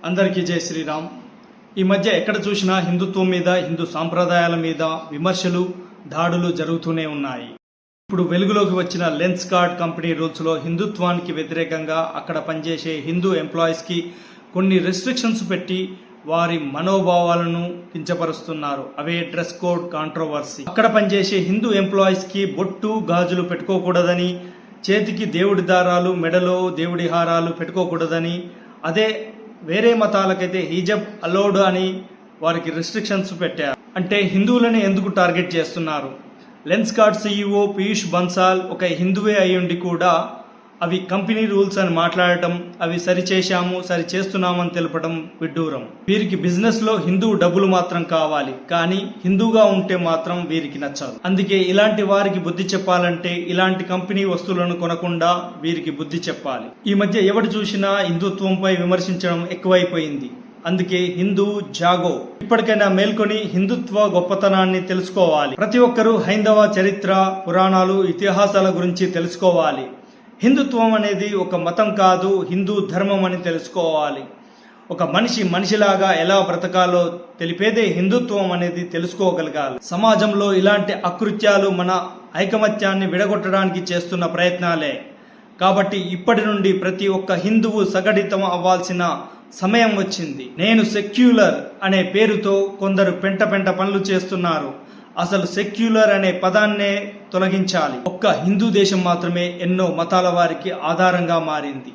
అందరికీ జై శ్రీరామ్. ఈ మధ్య ఎక్కడ చూసినా హిందుత్వం మీద, హిందూ సాంప్రదాయాల మీద విమర్శలు, దాడులు జరుగుతూనే ఉన్నాయి. ఇప్పుడు వెలుగులోకి వచ్చిన లెన్స్ కార్డ్ కంపెనీ రూల్స్లో హిందుత్వానికి వ్యతిరేకంగా అక్కడ పనిచేసే హిందూ ఎంప్లాయీస్కి కొన్ని రెస్ట్రిక్షన్స్ పెట్టి వారి మనోభావాలను కించపరుస్తున్నారు. అవే డ్రెస్ కోడ్ కాంట్రవర్సీ. అక్కడ పనిచేసే హిందూ ఎంప్లాయీస్కి బొట్టు, గాజులు పెట్టుకోకూడదని, చేతికి దేవుడి దారాలు, మెడలో దేవుడి హారాలు పెట్టుకోకూడదని, అదే వేరే మతాలకైతే హిజబ్ అలౌడ్ అని వారికి రెస్ట్రిక్షన్స్ పెట్టారు. అంటే హిందువులని ఎందుకు టార్గెట్ చేస్తున్నారు? Lens card CEO Piyush Bansal ఒక హిందువే అయ్యుండి కూడా అవి కంపెనీ రూల్స్ అని మాట్లాడటం, అవి సరిచేస్తున్నామని తెలపడం విడ్డూరం. వీరికి బిజినెస్ లో హిందూ డబ్బులు మాత్రం కావాలి, కానీ హిందూగా ఉంటే మాత్రం వీరికి నచ్చదు. అందుకే ఇలాంటి వారికి బుద్ధి చెప్పాలంటే ఇలాంటి కంపెనీ వస్తువులను కొనకుండా వీరికి బుద్ధి చెప్పాలి. ఈ మధ్య ఎవడు చూసినా హిందుత్వంపై విమర్శించడం ఎక్కువైపోయింది. అందుకే హిందూ జాగో, ఇప్పటికైనా మేల్కొని హిందుత్వ గొప్పతనాన్ని తెలుసుకోవాలి. ప్రతి ఒక్కరూ హైందవ చరిత్ర, పురాణాలు, ఇతిహాసాల గురించి తెలుసుకోవాలి. హిందుత్వం అనేది ఒక మతం కాదు, హిందూ ధర్మం అని తెలుసుకోవాలి. ఒక మనిషిలాగా ఎలా బ్రతకాలో తెలిపేదే హిందుత్వం అనేది తెలుసుకోగలగాలి. సమాజంలో ఇలాంటి అకృత్యాలు మన ఐకమత్యాన్ని విడగొట్టడానికి చేస్తున్న ప్రయత్నాలే. కాబట్టి ఇప్పటి నుండి ప్రతి ఒక్క హిందువు సంఘటితం అవ్వాల్సిన సమయం వచ్చింది. నేను సెక్యులర్ అనే పేరుతో కొందరు పెంట పనులు చేస్తున్నారు. అసలు సెక్యులర్ అనే పదాన్నే తొలగించాలి. ఒక్క హిందూ దేశం మాత్రమే ఎన్నో మతాల వారికి ఆధారంగా మారింది.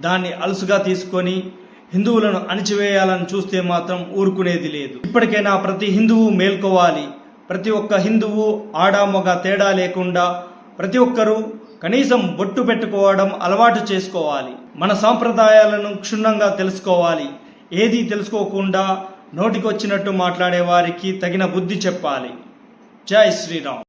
దాన్ని అలుసుగా తీసుకొని హిందువులను అణిచివేయాలని చూస్తే మాత్రం ఊరుకునేది లేదు. ఇప్పటికైనా ప్రతి హిందువు మేల్కోవాలి. ప్రతి ఒక్క హిందువు ఆడా మగ తేడా లేకుండా ప్రతి ఒక్కరూ కనీసం బొట్టు పెట్టుకోవడం అలవాటు చేసుకోవాలి. మన సాంప్రదాయాలను క్షుణ్ణంగా తెలుసుకోవాలి. ఏదీ తెలుసుకోకుండా నోటికొచ్చినట్టు మాట్లాడే వారికి తగిన బుద్ధి చెప్పాలి. జై శ్రీరామ్.